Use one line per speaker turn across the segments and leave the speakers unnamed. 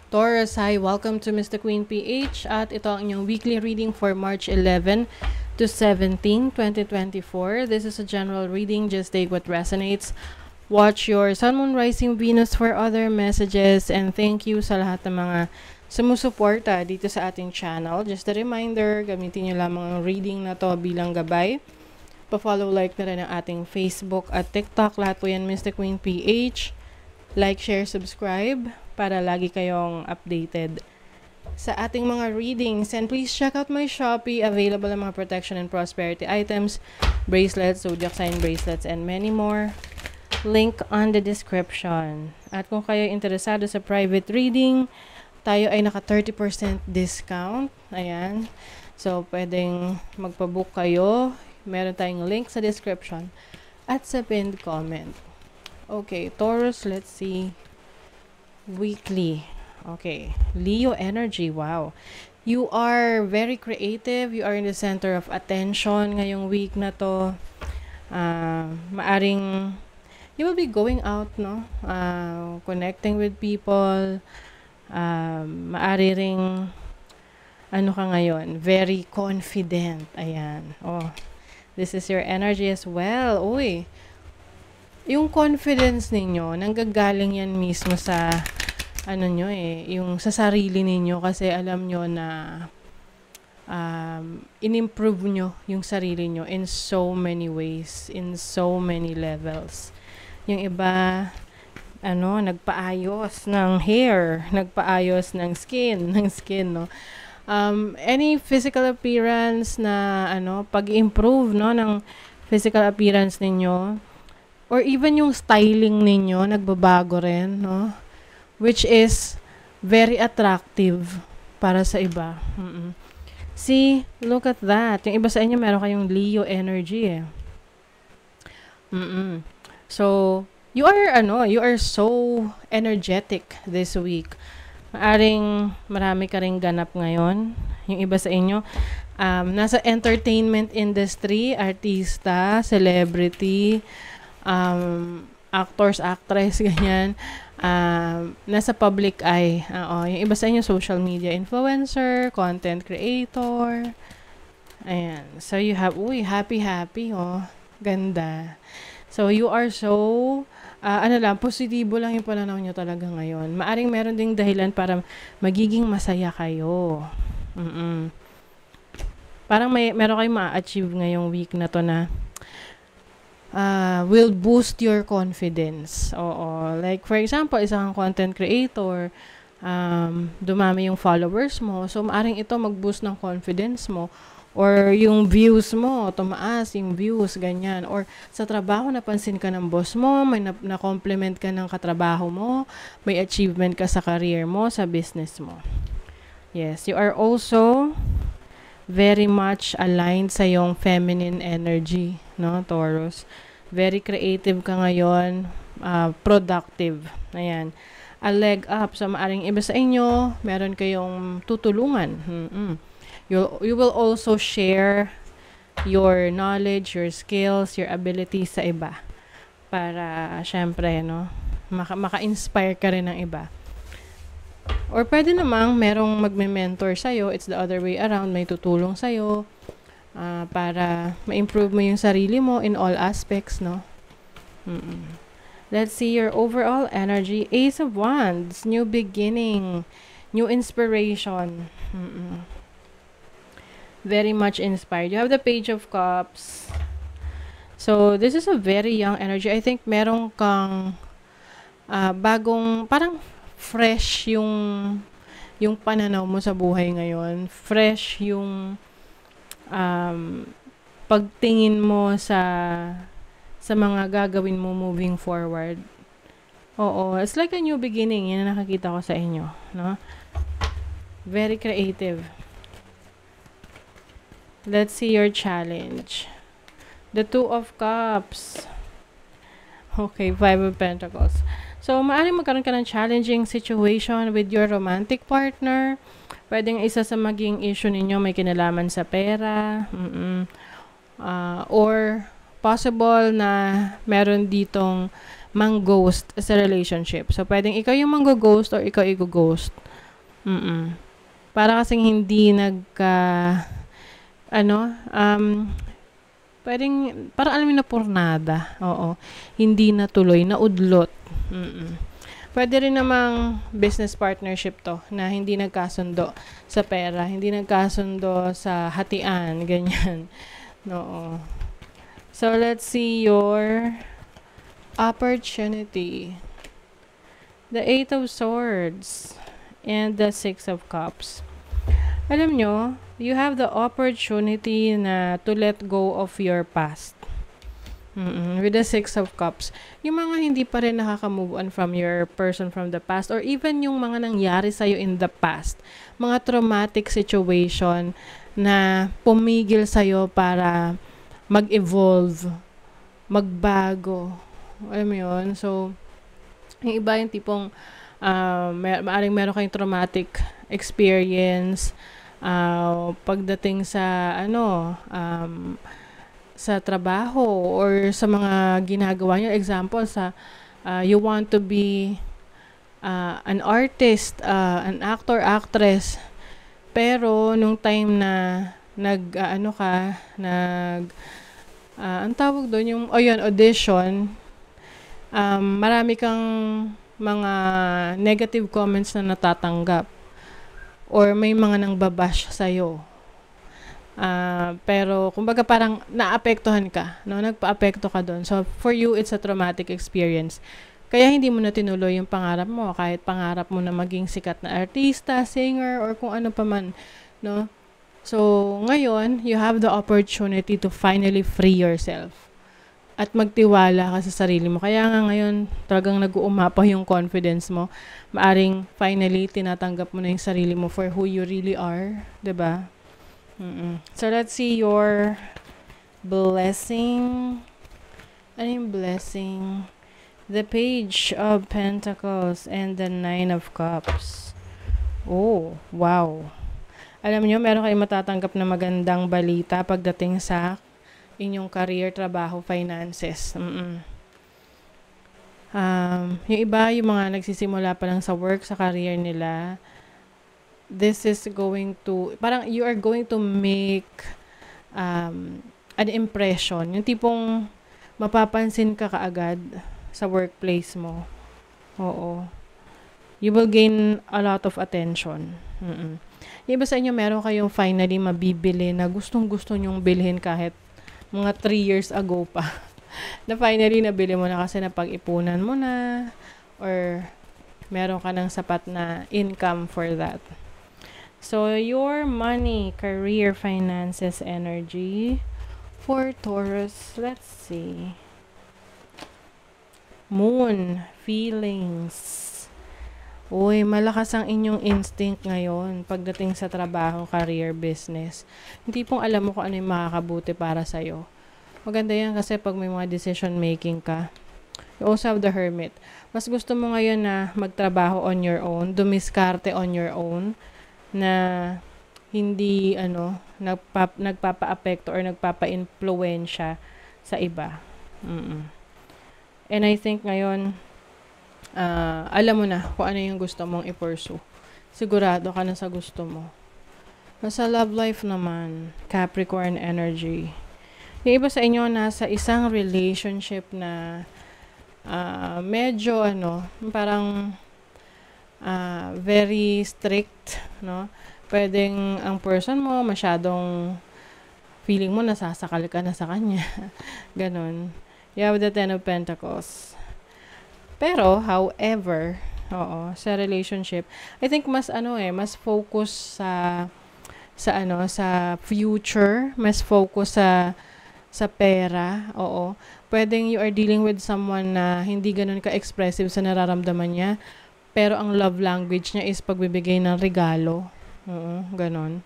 Taurus, hi! Welcome to Mr. Queen PH at ito ang inyong weekly reading for March 11 to 17, 2024. This is a general reading. Just take what resonates. Watch your Sun, Moon, Rising, Venus for other messages, and thank you sa lahat ng mga sumusuporta dito sa ating channel. Just a reminder, gamitin nyo lamang ang reading na to bilang gabay. Pa-follow, like na rin ang ating Facebook at TikTok. Lahat po yan Mr. Queen PH. Like, share, subscribe para lagi kayong updated sa ating mga readings. And please check out my Shopee. Available ang mga protection and prosperity items, bracelets, zodiac sign bracelets, and many more. Link on the description. At kung kayo interesado sa private reading, tayo ay naka 30% discount. Ayan. So, pwedeng magpabook kayo. Meron tayong link sa description at sa pinned comment. Okay, Taurus, let's see. Weekly. Okay, Leo energy. Wow. You are very creative. You are in the center of attention ngayong week na to. Maaring you will be going out, no? Connecting with people. Maari ring ano ka ngayon? Very confident. Ayan. Oh, this is your energy as well. Uy. Yung confidence ninyo, nanggagaling yan mismo sa ano nyo yung sa sarili ninyo kasi alam nyo na in-improve nyo yung sarili nyo in so many ways, in so many levels. Yung iba, nagpaayos ng hair, nagpaayos ng skin, no? Any physical appearance na, pag-improve, no, ng physical appearance ninyo, or even yung styling ninyo, nagbabago rin, no? Which is very attractive para sa iba. See, look at that. Yung iba sa inyo, meron kayong Leo energy, eh. So, you are so energetic this week. Maaring marami ka ring ganap ngayon. Yung iba sa inyo, nasa entertainment industry, artista, celebrity, actors, actress, ganyan. Nasa public eye. Yung iba sa inyo, social media influencer, content creator. Ayan. So, you have, happy, oh. Ganda. So, you are so, positibo lang yung pananaw nyo talaga ngayon. Maaring meron ding dahilan para magiging masaya kayo. Parang meron kayong ma-achieve ngayong week na to na will boost your confidence. Oo. Like, for example, isang content creator, dumami yung followers mo. So, maaring ito mag-boost ng confidence mo. Or yung views mo, tumaas yung views, ganyan. Or sa trabaho, napansin ka ng boss mo, may na-compliment ka ng katrabaho mo, may achievement ka sa career mo, sa business mo. Yes, you are also very much aligned sa yung feminine energy, no, Taurus. Very creative ka ngayon, productive. Ayan. A leg up. So, maaring iba sa inyo, meron kayong tutulungan. You will also share your knowledge, your skills, your abilities sa iba. Para, syempre, no, maka-inspire ka rin ng iba. Or pwede namang merong magme-mentor sa'yo. It's the other way around. May tutulong sa'yo. Para ma-improve mo yung sarili mo in all aspects, no? Let's see your overall energy. Ace of Wands, new beginning, new inspiration. Very much inspired. You have the Page of Cups. So, this is a very young energy. I think meron kang bagong, parang fresh yung pananaw mo sa buhay ngayon. Fresh yung pagtingin mo sa mga gagawin mo moving forward. Oo, it's like a new beginning. Yan ang nakakita ko sa inyo, no? Very creative. Let's see your challenge. The Two of Cups. Okay, Five of Pentacles. So, maaaring magkaroon ka ng challenging situation with your romantic partner. Pwedeng isa sa maging issue ninyo may kinalaman sa pera. Or possible na meron ditong mang-ghost sa relationship. So, pwedeng ikaw yung mang-ghost or ikaw i-ghost. Para kasing hindi pwedeng, parang alam mo na pornada. Oo. Hindi natuloy, naudlot. Pwede rin namang business partnership to na hindi nagkasundo sa pera, hindi nagkasundo sa hatian, ganyan. No. So, let's see your opportunity. The Eight of Swords and the Six of Cups. Alam nyo, you have the opportunity na to let go of your past. With the Six of Cups. Yung mga hindi pa rin nakaka-move on from your person from the past or even yung mga nangyari sa'yo in the past. Mga traumatic situation na pumigil sa'yo para mag-evolve, magbago. Alam mo yun? So, yung iba yung tipong maaring meron kayong traumatic experience pagdating sa sa trabaho or sa mga ginagawa niyo. Example, you want to be an artist, an actor, actress. Pero, nung time na ang tawag doon, audition, marami kang mga negative comments na natatanggap. Or may mga nang babash sa'yo. Pero, kumbaga parang naapektuhan ka, no? Nagpa-apekto ka doon. So, for you, it's a traumatic experience. Kaya hindi mo na tinuloy yung pangarap mo, kahit pangarap mo na maging sikat na artista, singer, or kung ano pa man, no? So, ngayon, you have the opportunity to finally free yourself at magtiwala ka sa sarili mo. Kaya nga ngayon, talagang nag-uumapa yung confidence mo. Maaring finally, tinatanggap mo na yung sarili mo for who you really are. 'Di ba? So, let's see your blessing. Ano yung blessing? The Page of Pentacles and the Nine of Cups. Oh, wow. Alam nyo, meron kayong matatanggap na magandang balita pagdating sa inyong career, trabaho, finances. Yung iba, yung mga nagsisimula pa lang sa work, sa career nila, this is going to, parang you are going to make an impression. Yung tipong mapapansin ka kaagad sa workplace mo. Oo. You will gain a lot of attention. Yung iba sa inyo, meron kayong finally mabibili na gustong-gusto nyong bilhin kahit mga 3 years ago pa. Na finally nabili mo na kasi napag-ipunan mo na or meron ka ng sapat na income for that. So, your money, career, finances, energy for Taurus. Let's see. Moon, feelings. Uy, malakas ang inyong instinct ngayon pagdating sa trabaho, career, business. Hindi pong alam mo kung ano yung makakabuti para sa'yo. Maganda yan kasi pag may mga decision making ka. You also have the Hermit. Mas gusto mo ngayon na magtrabaho on your own, dumiskarte on your own, na hindi nagpapa-apekto or nagpapa-influensya sa iba. And I think ngayon alam mo na kung ano yung gusto mong i-pursue. Sigurado ka na sa gusto mo. Sa love life naman, Capricorn energy. Yung iba sa inyo nasa isang relationship na medyo parang very strict, no? Pwedeng ang person mo masyadong feeling mo nasasakal ka na sa kanya. Ganon. You have the Ten of Pentacles. Pero, however, sa relationship, I think mas mas focus sa future, mas focus sa pera, Pwedeng you are dealing with someone na hindi ganun ka-expressive sa nararamdaman niya, pero ang love language niya is pagbibigay ng regalo. Ganon.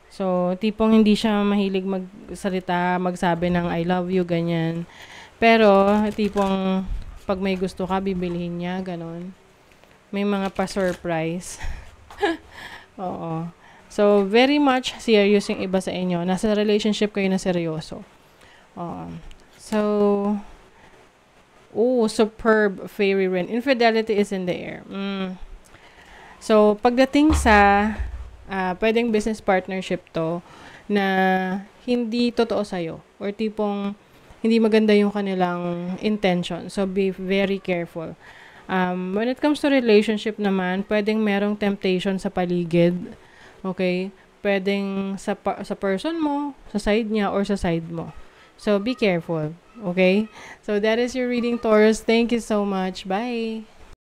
So, tipong hindi siya mahilig magsalita, magsabi ng I love you, ganyan. Pero, tipong pag may gusto ka, bibilihin niya, ganon. May mga pa-surprise. Oo. So, very much serious yung iba sa inyo. Nasa relationship kayo na seryoso. So, Oh, superb fairy rin. Infidelity is in the air. So, pagdating sa pwedeng business partnership to na hindi totoo sa'yo or tipong hindi maganda yung kanilang intention. So, be very careful. When it comes to relationship naman, pwedeng merong temptation sa paligid. Okay? Pwedeng sa person mo, sa side niya, or sa side mo. So, be careful. Okay? So, that is your reading, Taurus. Thank you so much. Bye!